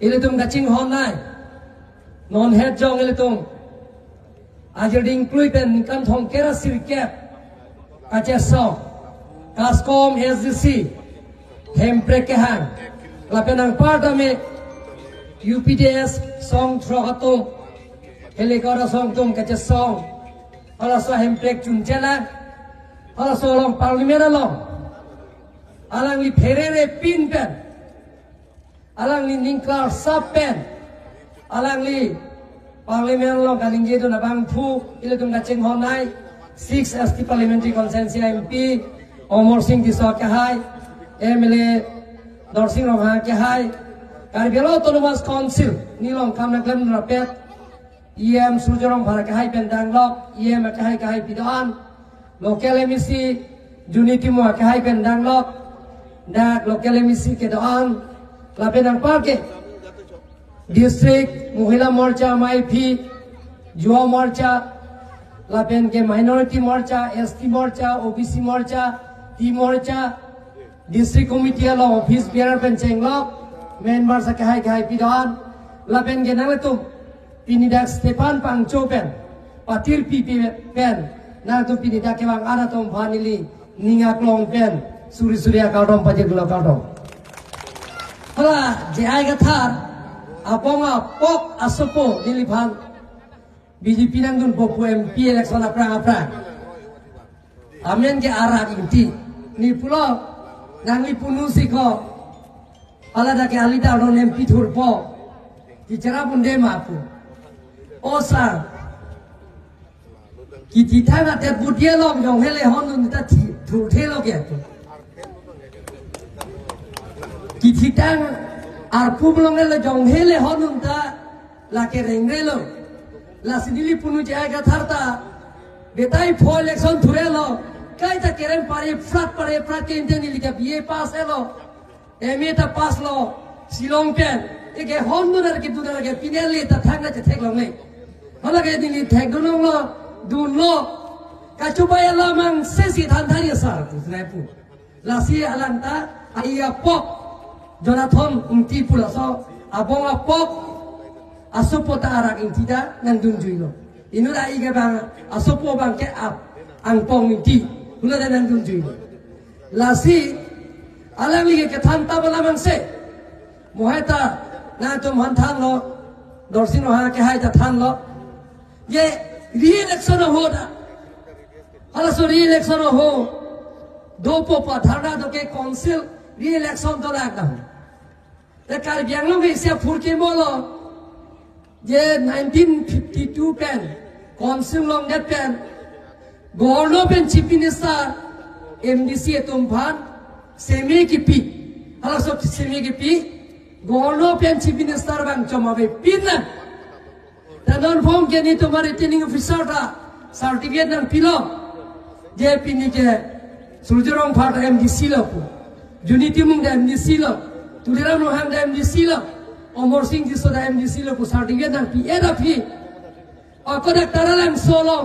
Ilitum kacing honai non head jong ilitum ajar ding klui pen kan thong kera sirkep kaceso kaskom SDC hempre kehang lapenang partame UPDS song trokatum helikora song tum kacesong ala so hempre chunjela ala so long parlimen long alang li pherere pin pen alang li ningklar sap pen alang li parlimen long kaning jedo na bang phu iletum kacing honai 6 ST parliamentary consensus MP Omor Singh Disok kahai MLA Dorsing Roha kahai Karbelo Autonomous Council nilong kamna klem rapet EM Surjorong Bhara kahai pendang lok EM kahai pidoan local MEC Unity Mo kahai pendang lok dak local MEC kedoan lapenang parke district Mohila Morcha MIP Juwa Morcha lapen ke minority morcha ST morcha OBC morcha T morcha district committee lo office bearer pen chenglok main marsa kahai pidan lapen ke naletum pinidak Stefan Pangcho pen patir pipi pen naletum pinidak ke bang anatom vanili ninga klong pen suri akadom pajeglo akadom hala jai gathar aponga pok asopo niliphan BJP nangdun popo MP election aprang amen ke arah inti ni pulo nangli punusi ko alada ke alida ron MP thurpo kicara bunde mapu osar kiti thana te budie long jong hele honun ta thur thelo ke kiti tang ar publong hele jong hele honun ta la ke rengrelo la sidili punu jaga tharta betai fo election thurelo kai ta keren pare frat ke inteni lika BA pass elo MA ta pass lo silong pen eke hondunar ke dunar ke pineli ta thangna che theklong le hala ke dini thekdonong lo dun lo kachubaya lo mang sesi thanthari sar tusnai pu la si alanta aiya pok Jonathan inti pula so abonga pok asopo ta arak intida nandun juilo inura iga bang asopo bang ke ap ang pong inti hula nandun juilo lasi alang lige ke thanta bala mang se moheta na tum han than lo dorsin ha ke hai ta than lo ye re-election ho da hala so re-election ho do po pa thana do ke council re-election to lag na te kar byang lo ke se phurke bolo je 1952 pen council long that pen gorno pen chief minister MDC tumphan semi ki pi hala so semi ki pi gorno pen chief minister bang chamabe pin na tanon form ke ni tomar returning officer ta certificate nang pilo je pini ke surjorong phat MDC lo unity mung da MDC lo tuliram lo ham da MDC lo Omor Singh Disok da MDC lo ku certificate nang pi era pi akoda taralang solo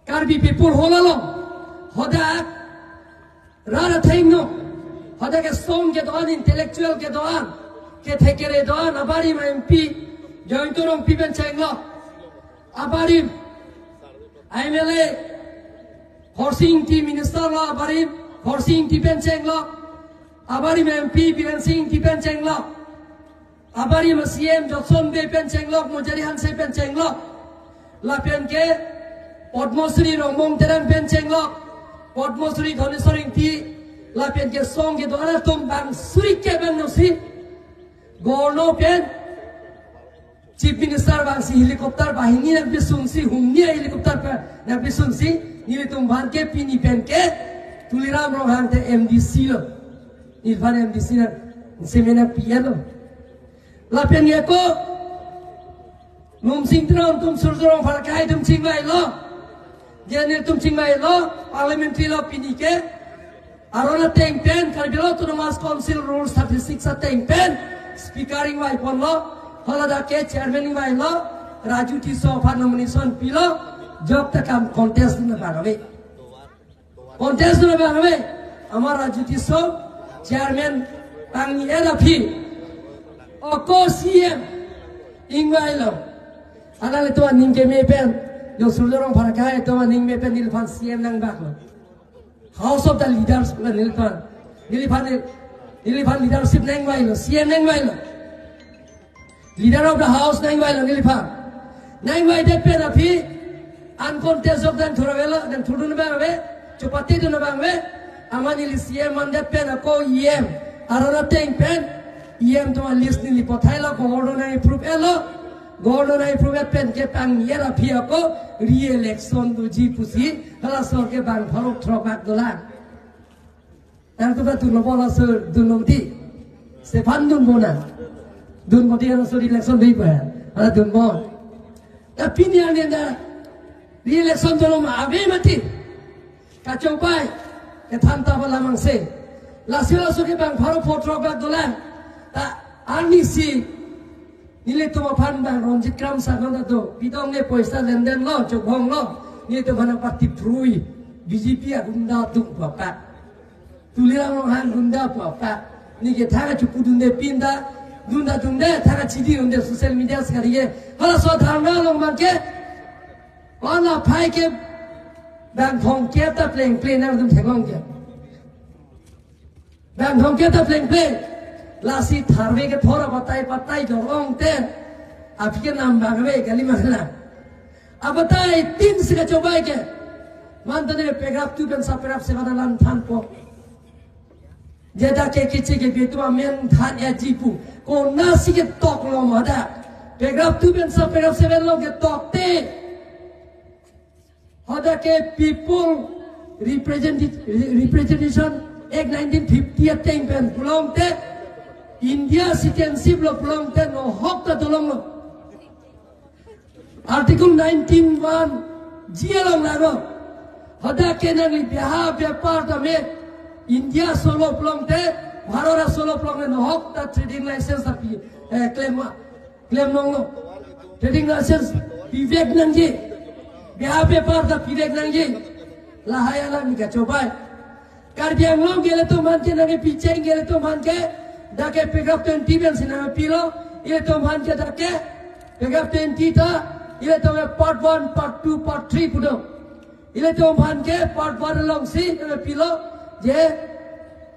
karbi people holalo hoda rara thaino hoda ke song ke doan intellectual ke doan ke thekere doan abari MP jointorong piben chenglo abari MLA forcing ti minister lo abari forcing ti pen chenglo abari MP Biren Singh ti pen chenglo abari CM Johnson be pen chenglo Mujari Hanse pen chenglo la pen ke Padmasri Romong Terang pen chenglo Padmasri Dhaneswaring ti la pen ke song ke doana tum bang suri ke bang nosi gorno pen chief minister bang si helicopter bahini nak bisunsi humni helicopter pe nak bisunsi nili tum ban ke pini pen ke tuliram rohang te MDC lo ilfan MDC na semena pia lo la pen ye ko num sing tron tum surjorong farkai tum chingwai lo jenil tum chingwai lo parliamentary lo pini ke arona teng pen karbilo autonomous council rules 36 a teng pen speakering wai pon lo halada ke chairman wai lo Raju Tiso fan nomination pilo job ta kam contest na banabe amar Raju Tiso chairman pangi era phi oko CM ingwai lo ala le to ning ke me pen yo sulorong pharakai to ning me pen nilphan CM nang bak lo House of the Leaders nilphan leadership nang wai lo CM nang wai lo leader of the house nang wai lo nilphan nang wai de pen api uncontested of dan thoravela dan thudun ba be chupati dun ba be amani li CM man de pen ko EM arana teng pen EM to list ni pothai lo gordon ai proof elo gordon ai proof pen ke pang yera phia ko re-election du ji pusi hala sor ke bang pharok throbak dola tar to tu no bola sir dunoti se pandun bona dun moti hala sor election dei pa hala dun bon ta pinya ni da re-election do ma ave mati ka chopai ke thanta bala mangse la sila sor ke bang pharok throbak dola ta army si nile to phan bang ronjit kram sagon to bidong ne poisa lenden lo chobhong lo ni to bana parti prui BJP agunda tung papa tulirang han gunda papa ni ke thaga chupudunde pinda dunda dunde thaga chidi unde social media skariye hala so dharna long manke ona phai ke bang thong ke ta pleng na dum thegong ke bang thong ke ta pleng lasi tharve ke thora patai jorong te आपके नाम बागवे गली महला अब बताए 3 से का चौबाई के मानतने पेगाप तू बन सपराप से बदलान थान पो जेदा के किचे के बेतुआ मेन थान या जीपू को नासी के तोक लो मदा पेगाप तू बन सपराप से बदलान के तोकते हदा के people representation एक 1950 टें पेन पुलोंग ते India citizenship lo pulang ten lo hok ta tolong lo Article 19(1) jialong lago hada kenang li biha byapar ta me India solo pulang te Bharora solo pulang no hok ta trading license api claim nong lo trading license vivek nangji biha byapar ta vivek nangji lahaya la ni ka chobai karbiang long gele to man ke nang piche gele to man ke dake pick up 20 ben sinama pilo ile to man ke dake pick up 20 ta ile to part 1 part 2 part 3 pudo ile to man ke part 1 long si ile pilo je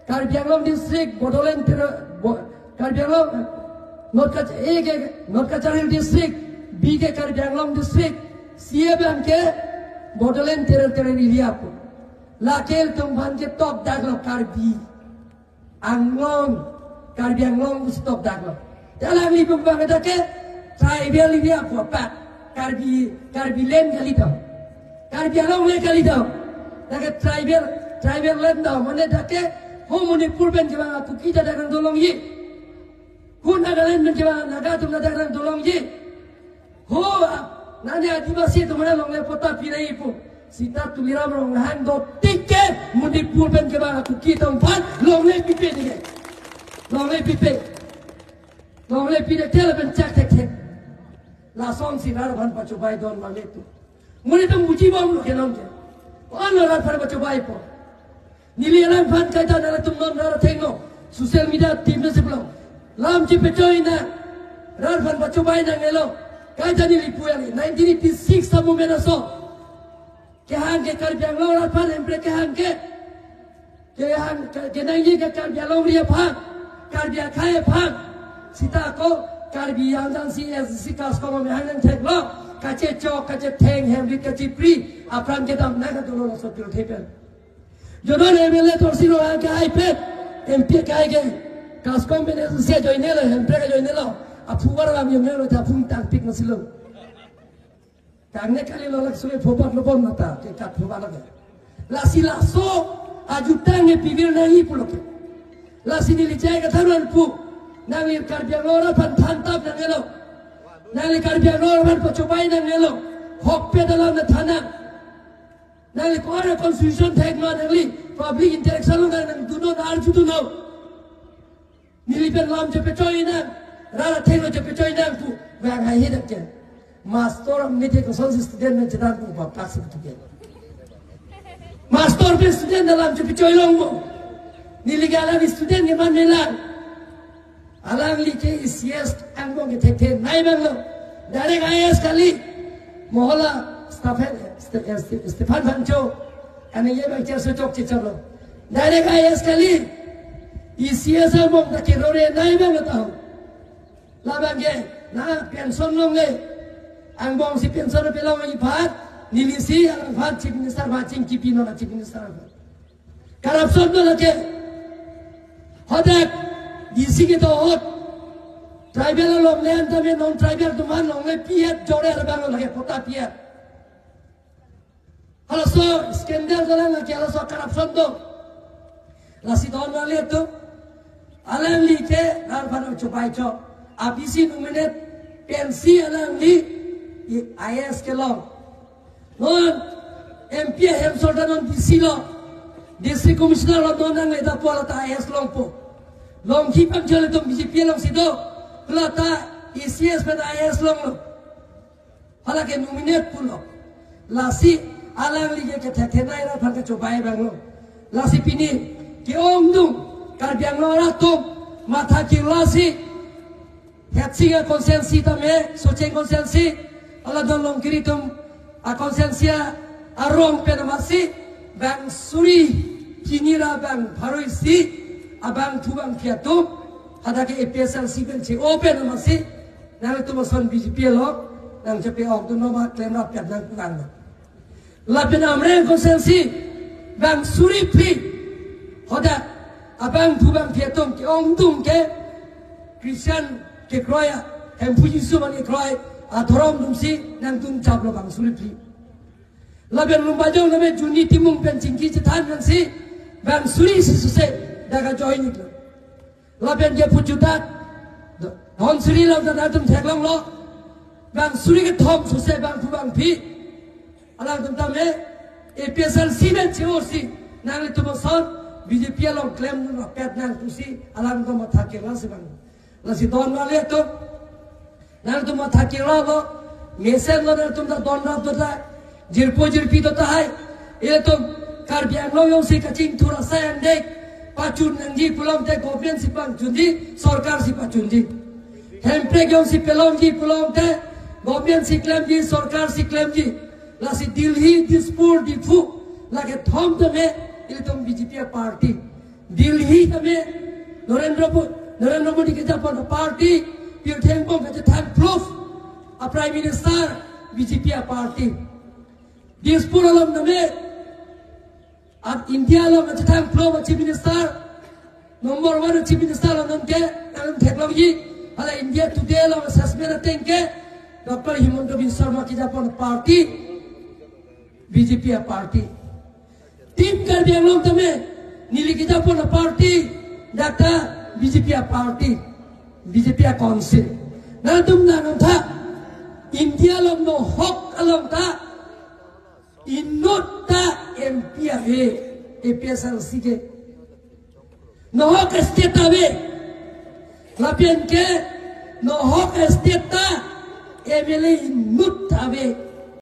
Karbi Anglong district Bodoland Karbi Anglong North Kacharil district B ke Karbi Anglong district C ban ke Bodoland territory area pu lakel to man ke top daglo Karbi Anglong stop daglo dalam li bang ada ke tribal area pu apa Karbi land kali tau Karbi Anglong le kali tau dak tribal land tau mana dak homoni purben jema tu kita dagang tolong ye kun nagaland jema naga tu dagang tolong ye ho nanya adivasi tu mana long le pota pirai pu sita tu liram long hang do tike muni purben jema tu kita umpan long le pipe ni long le pipe tel ben cak tek la song sinar ban pacobai don male tu muni tu muji bom lo kenong je ono ran par pacobai po Nilialan fan kaita nara tumnon nara tengno social media tim na siplo lam ci pecoy na rar fan pacubay na ngelo kaita nilipueli 1986 sa mumena so kehan ke Karbiang Long rar fan empre kehan ke nangi ke Karbiang Long ria phang Karbiang khae phang sita ko Karbiang jan si kas ko me hanan theklo kache chok kache theng hemri kache pri apran ke dam na ka dono so piro thepen Jodoh MLA torsi lo yang kaya ipet, MP kaya ke, kaskom benesia join nelo, MP kaya join nelo, apuar lam yang nelo tapung tangpik masilo. Karena kali lo lagi sulit fobat lo pun mata, kekat fobat lagi. Lasi laso, ajutan nge pivir nangi pulok. Lasi dilicai kataruan pu, nangi Karbiang Long pan thantap nangelo, nangi Karbiang Long pan pacobai nangelo, hokpe dalam tanah. Nali ko ara constitution thek ma nali public interaction lo nang duno ar judu no nili pen lam je pechoy na rara thek lo je pechoy na tu ga ga he dak ke master am ne ko son student ne jedan ko ba pas tu ke master pe student lam je pechoy long mo nili ga la student ne man melan alang li ke ICS angbong ke tek nai bang lo direct IS kali mohola Stefan Vancho ane ye bang cer socok cicalo direct IS kali ICS angbong tak kirore nai bang lo tahu labang ke na pension long le angbong si pension pelong i phat nilisi alang phat chief minister watching kipino na chief minister corruption do lake hodak DC ke to hot tribal long le antame non tribal to man long le piat jore bang lage pota piat hala so scandal dalang lake hala so corruption do lasi don wale to alang li ke nar phano chupai cho abisi nominate pensi alang li IS ke long non MP hem soldanon DC lo district commissioner lo non nang le da pola ta IS long po long ki pam jole to BJP long sido plata ICS pen IS long lo hala ke nominate pulo lasi alang li ke thena ira phan ke chobai bang lo lasi pini ke ongdung kar biang lo ra to matha ki lasi hetsinga konsensi tame socheng konsensi ala don long kiri tum a konsensia arong penamasi bang suri kinira bang paroisi abang tubang piatum ada ke EPSL siben si open masih nang itu mason BJP lo nang cepe ok tu nama klaim rakyat nang kurang lapen amre konsensi bang suri pli hoda abang tubang piatum ke ongdung ke Christian ke kroya hem puji suman ke kroy athorom dumsi nang tum chaplo bang suri pli lapen lumbajong name juni timung pen cingki cetan nang si bang suri suse daga join itu lapen dia pujudat hon suri lo da tum theklong lo bang suri ke thom suse bang thu bang phi alang tum tame EPSL simen cheosi nang le tum son BJP lo claim no pet nang tusi alang tum thake la se bang la si don wale to nang tum thake la lo mesen lo tum da don na to da jirpi to ta hai e to kar biang lo yo si kaching thura sa ang dek pacun nangji pulang te government si pang jundi sarkar si pacun ji hempre gyong si pelong ji pulang te government si claim ji sarkar si claim ji la si Delhi Dispur difu la ke thom te me il tom BJP party Delhi te me Narendra Modi ke Japan party pir thengpong ke thang proof a prime minister BJP party Dispur alom te me at India lo macam thang flow chief minister number 1 chief minister lo nangke nang technology hala India today lo assessment atengke Dr. Himanta Biswa Sharma ki Japan party BJP party team kar biang lo tame nili ki Japan party data BJP party BJP council nang tum nang tha India lo no hok along ta inota MPAV EPSL sige nohok state ave lapian ke nohok state ta MLA inut ave